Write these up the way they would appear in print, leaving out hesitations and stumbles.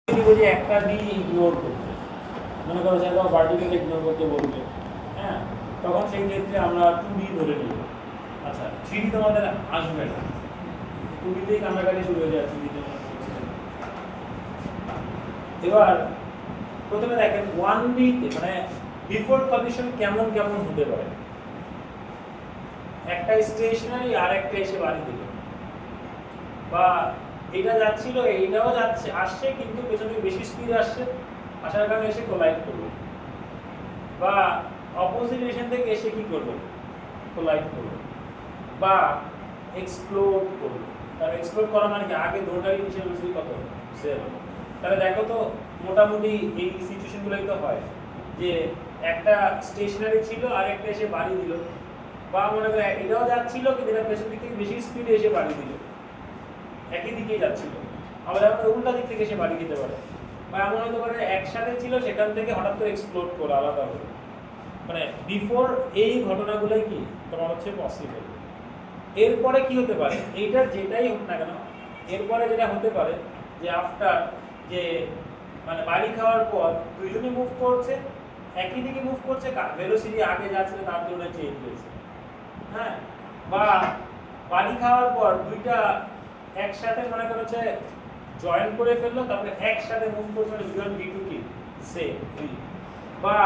যে একটা D ignore করতে, মনে করো যে ভার্টিক্যাল ইগনোর করতে বলবে, হ্যাঁ, তখন সেই ক্ষেত্রে আমরা 2D ধরে নিব। আচ্ছা, 3D তোমাদের আসবে না, 2Dতেই কান্নাকাটি শুরু হয়ে যায় 3Dতে। এবার প্রথমে দেখেন 1Dতে মানে ডিফল্ট কন্ডিশন কেমন কেমন হতে পারে। একটা স্টেশনারি আর একটা এসে বাড়ি দিল, বা এটা যাচ্ছিল এইটাও যাচ্ছে আসছে কিন্তু পেছনে বেশি স্পিড আসছে, আসার কারণে এসে কোলাইড করবে, বা অপোজিট ডিরেকশন থেকে এসে কি করবে, কোলাইড করবে, বা এক্সপ্লোড করবে। তার এক্সপ্লোড করা মানে কি, আগে দৌড়াই নিচে বেশি কত সেভ। তাহলে দেখো তো মোটামুটি এই সিচুয়েশনগুলোই তো হয় যে একটা স্টেশনারি ছিল আর একটা এসে বাড়ি দিল, বা মনে করো এটাও যাচ্ছিল কিন্তু এটা পেছন দিক থেকে বেশি স্পিডে এসে বাড়ি দিল, একই দিকেই যাচ্ছিল। আবার আমরা উল্টা দিক থেকে এসে বাড়ি দিতে পারে, বা এমন হতে পারে একসাথে ছিল সেখান থেকে হঠাৎ করে এক্সপ্লোড করে আলাদা হলো। মানে বিফোর এই ঘটনাগুলোই কি তোমার হচ্ছে পসিবল। এরপরে কি হতে পারে, এইটার যেটাই হোক না কেন, এরপরে যেটা হতে পারে যে আফটার যে মানে বাড়ি খাওয়ার পর দুইজনই মুভ করছে, একই দিকে মুভ করছে, ভেলোসিটি আগে যাচ্ছিল তার জন্য চেঞ্জ হয়েছে, হ্যাঁ, বা বাড়ি খাওয়ার পর দুইটা একসাথে মনে করছে জয়েন করে ফেললো, তারপরে একসাথে মুভ করছে, দুজন ডি2 কি সেম। বা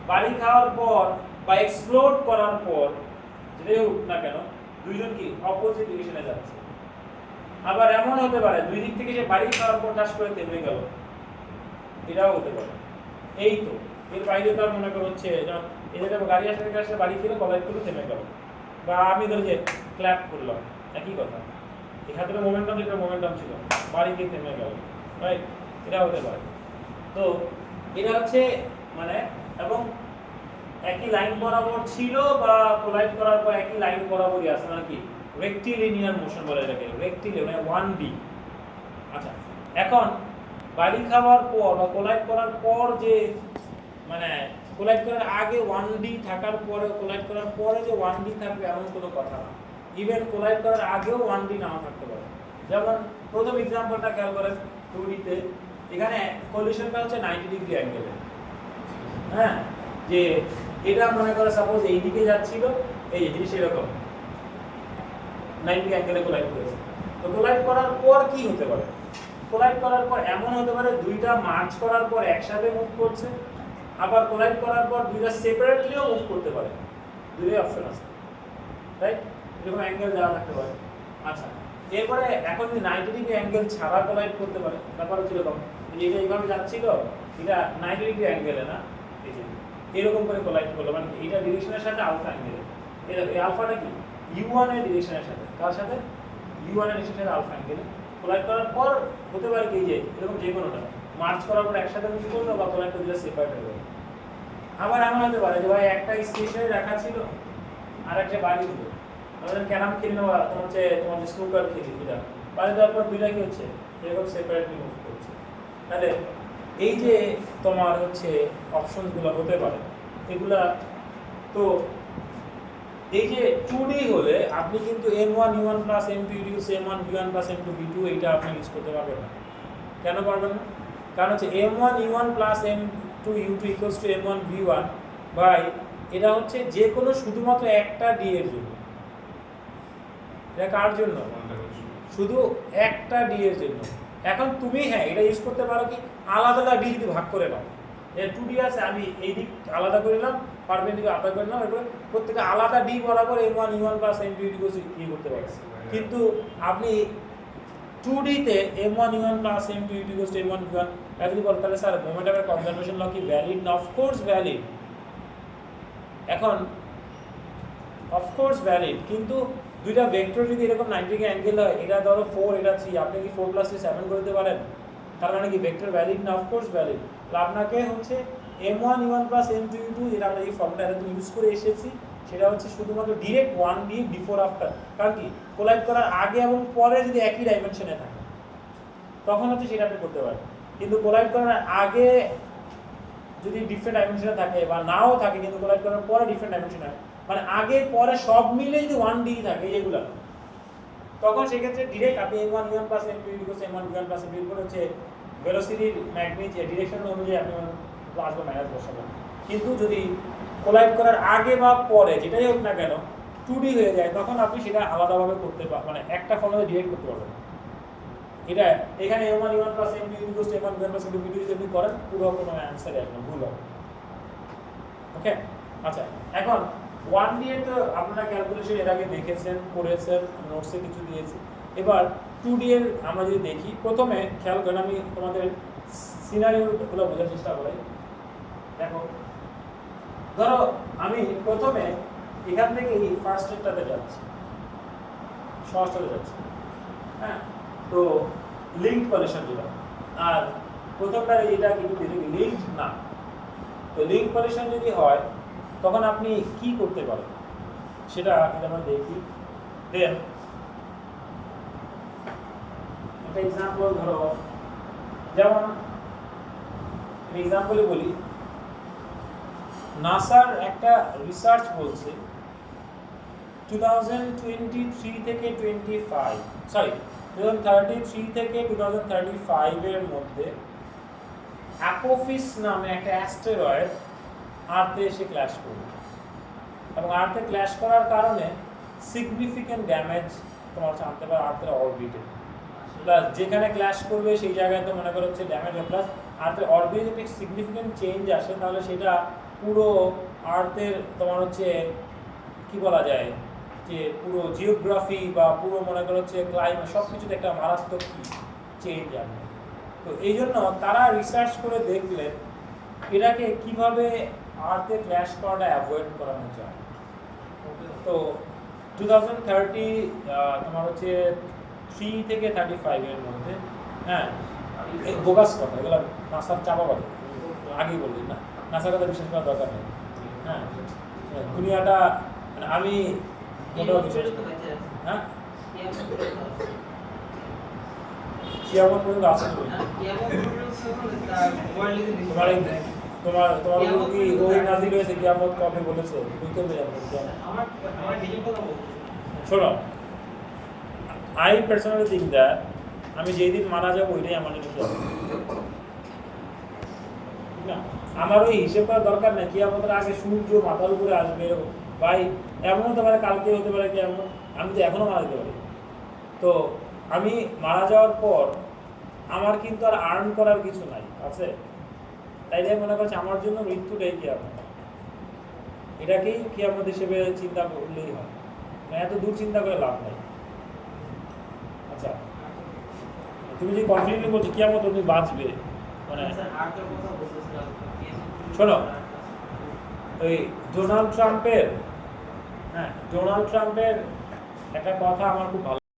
বাড়ি খাওয়ার পর বা এক্সপ্লোড করার পর যেটাই হোক না কেন দুইজন কি অপোজিট ডিরেকশনে যাচ্ছে। আবার এমন হতে পারে দুই দিক থেকে সে বাড়ি খাওয়ার পর টাচ করে থেমে গেল, এটাও হতে পারে। এই তো এর বাইরে তো মনে করো হচ্ছে যেমন এদের গাড়ি আসতে বাড়ি ফিরে কলাইড করে থেমে গেল, বা আমি ধরো যে ক্ল্যাপ করলাম, একই কথা, এখানে মোমেন্টাম যেটা মোমেন্টাম ছিল বাড়ি গিয়ে থেমে গেল, রাইট, এটা হতে পারে। তো এটা হচ্ছে মানে, এবং একই লাইন বরাবর ছিল বা কোলাইড করার পর একই লাইন বরাবরই আছে, মানে কি রেক্টিলিনিয়ার মোশন বলে এটাকে, রেক্টিলিনিয়ার মানে 1D। আচ্ছা, এখন বাড়ি খাওয়ার পর বা কোলাইড করার পর যে মানে কোলাইড করার আগে 1D থাকার পরে কোলাইড করার পরে যে 1D থাকবে এমন কোনো কথা না। ইভেন কোলাইড করার আগেও 1D নাও থাকতে পারে। যেমন প্রথম এক্সাম্পলটা খেয়াল করেন 2Dতে, এখানে কলিশনটা হচ্ছে 90 ডিগ্রি অ্যাঙ্গেলে, হ্যাঁ, যে এটা মনে করে সাপোজ এই দিকে যাচ্ছিল, এই জিনিস এরকম 90 অ্যাঙ্গেলে কোলাইড করেছে। তো কোলাইড করার পর কি হতে পারে, কোলাইড করার পর এমন হতে পারে দুইটা মার্চ করার পর একসাথে মুভ করছে, আবার কোলাইড করার পর দুইটা সেপারেটলিও মুভ করতে পারে, দুটোই অপশন আছে, রাইট, এরকম অ্যাঙ্গেল দেওয়া থাকতে পারে। আচ্ছা, এরপরে এখন যদি 90 ডিগ্রি অ্যাঙ্গেল ছাড়া কোলাইড করতে পারে, ব্যাপার হচ্ছে এরকম, এটা এইভাবে যাচ্ছিল, এটা 90 ডিগ্রি অ্যাঙ্গেলে না, এই যে এরকম করে কোলাইড করলো, মানে এটা ডিরেকশনের সাথে আলফা অ্যাঙ্গেলে, এই আলফাটা কি u1 এর ডিরেকশনের সাথে, কার সাথে, u1 এর ডিরেকশনের সাথে আলফা অ্যাঙ্গেলে কোলাইড করার পর হতে পারে কি যে এরকম যে কোনোটা মার্চ করার পর একসাথে মুভ করলো বা কোলাইড করে দিলে সেপারেট হয়ে গেল। আবার এমন হতে পারে যে ভাই একটা স্টেশনে রাখা ছিল আর একটা বাড়ি দিল, আমাদের ক্যারাম খেলি না, তোমার হচ্ছে তোমার যে স্নুকার খেলি, এটা বাড়ি দেওয়ার পর দুইটা কি হচ্ছে এরকম সেপারেটলি মুভ করছে। তাহলে এই যে তোমার হচ্ছে অপশনগুলো হতে পারে এগুলা, তো এই যে 2D হলে আপনি কিন্তু m1 u1 plus m2 use m1 v1 plus m2 v2 এইটা আপনি ইউজ করতে পারবেন না। কেন পারবেন না? কারণ হচ্ছে m1 u1 plus m2 u2 equals to m1 v1 by এটা হচ্ছে যে কোনো শুধুমাত্র একটা d এর জন্য। এটা কার জন্য? শুধু একটা d এর জন্য। এখন তুমি হ্যাঁ এটা ইউজ করতে পারো কি আলাদা আলাদা d যদি ভাগ করে নাও, এর 2D আছে আমি এই দিক আলাদা করে নিলাম, পারপেন্ডিকুলার আলাদা করে নিলাম, এরপর প্রত্যেকটা আলাদা d বরাবর m1 u1 plus m2 equals কি করতে পারছি। কিন্তু আপনি 2D তে m1 u1 plus m2 equals to m1 v1 এটা যদি বল তাহলে স্যার মোমেন্টামের কনজারভেশন ল কি ভ্যালিড না? Of course valid. এখন অফ কোর্স ভ্যালিড, কিন্তু দুইটা ভেক্টর যদি এরকম 90 ডিগ্রি অ্যাঙ্গেল হয়, এটা ধরো 4 এটা 3, আপনি কি 4 প্লাস 3 7 করে দিতে পারেন? তার মানে কি ভেক্টর ভ্যালিড না? Of course valid. তাহলে আপনাকে হচ্ছে m1 u1 plus m2 u2 যেটা আমরা এই ফর্মুলা এতদিন ইউজ করে এসেছি সেটা হচ্ছে শুধুমাত্র ডিরেক্ট 1D বিফোর আফটার। কারণ কি কোলাইড করার আগে এবং পরে যদি একই ডাইমেনশনে থাকে তখন হচ্ছে সেটা আপনি করতে পারেন, কিন্তু কোলাইড করার আগে যদি ডিফারেন্ট ডাইমেনশনে থাকে বা নাও থাকে কিন্তু কোলাইড করার পরে ডিফারেন্ট ডাইমেনশনে হয়, মানে আগে পরে সব মিলে যদি 1D থাকে এগুলো, তখন সেক্ষেত্রে ডিরেক্ট আপনি m1 u1 plus m2 equals m1 v1 plus m2 হচ্ছে ভেলোসিটির ম্যাগনিট ডিরেকশন অনুযায়ী আপনি প্লাস বা মাইনাস বসাবেন। কিন্তু যদি কোলাইড করার আগে বা পরে যেটাই হোক না কেন 2D হয়ে যায়, তখন আপনি সেটা আলাদাভাবে করতে পারবেন, মানে একটা ফর্মুলা ডিরেক্ট করতে পারবেন। এটা এখানে m1 e1 m2 m1 m1 m2 যদি করেন পুরো কোনো অ্যানসারই আসবে ভুল হবে। ওকে, আচ্ছা এখন 1D এর তো আপনারা ক্যালকুলেশন এর আগে দেখেছেন, করেছেন, নোটসে কিছু দিয়েছি। এবার 2D এর আমরা যদি দেখি, প্রথমে খেয়াল করেন, আমি তোমাদের সিনারিওগুলো বোঝার চেষ্টা করি। দেখো, ধরো আমি প্রথমে এখান থেকে এই ফার্স্ট স্টেপটাতে যাচ্ছি, ষষ্ঠতে যাচ্ছি, হ্যাঁ, তো লিঙ্ক পজিশন যেটা, আর প্রথমটা এটা কিন্তু লিঙ্ক না। তো লিঙ্ক পজিশন যদি হয় তখন আপনি কি করতে পারেন সেটা আমরা দেখি। দেন একটা এক্সাম্পল ধরো, যেমন এক্সাম্পলে বলি, নাসার একটা রিসার্চ বলছে 2023 থেকে 2033 থেকে 2035 এর মধ্যে অ্যাপোফিস নামে একটা অ্যাস্টেরয়েড আর্থে এসে ক্ল্যাশ করবে, এবং আর্থে ক্ল্যাশ করার কারণে সিগনিফিক্যান্ট ড্যামেজ তোমার জানতে পারে আর্থের অরবিটে। প্লাস যেখানে ক্ল্যাশ করবে সেই জায়গায় তো মনে করো হচ্ছে ড্যামেজ, প্লাস আর্থের অরবিটে যদি সিগনিফিক্যান্ট চেঞ্জ আসে তাহলে সেটা পুরো আর্থের তোমার হচ্ছে কি বলা যায় যে পুরো জিওগ্রাফি বা পুরো মনে করো হচ্ছে ক্লাইমেট সব কিছুতে একটা মারাত্মক চেঞ্জ আসবে। তো এই জন্য তারা রিসার্চ করে দেখলেন এটাকে কিভাবে আর্থে ক্ল্যাশ করাটা অ্যাভয়েড করানো যায়। তো 2030 তোমার হচ্ছে 3 থেকে 35 এর মধ্যে, হ্যাঁ বোগাস কথা, এগুলো নাসার চাপাবাদী, আগেই বললি না, নাসার কথা বিশ্বাস করার দরকার নেই। হ্যাঁ, দুনিয়াটা মানে আমি মোটামুটি হ্যাঁ কিয়ামত পর্যন্ত আছে। তোমার কি ওই নাজিল হয়েছে কিয়ামত কবে বলেছে? শোনো, আই পার্সোনালি থিঙ্ক দ্যাট আমি যেই দিন মারা যাবো ওইটাই আমার জন্য না। আমার ওই হিসেব করার দরকার নেই কিয়ামতের আগে সূর্য মাথার উপরে আসবে ভাই, এমন হতে পারে কালকে হতে পারে কিয়ামত, আমি তো এখনো মারা যেতে পারি। তো আমি মারা যাওয়ার পর আমার কিন্তু আর আর্ন করার কিছু নাই আছে, তাই মনে করছে আমার জন্য মৃত্যুটাই কিয়ামত, এটাকেই কিয়ামত হিসেবে চিন্তা করলেই হয়, এত দূর চিন্তা করে লাভ নাই। আচ্ছা, তুমি যে কনফিডেন্টলি বলছো কিয়ামত তুমি বাঁচবে, মানে শোনো, ওই ডোনাল্ড ট্রাম্পের একটা কথা আমার খুব ভালো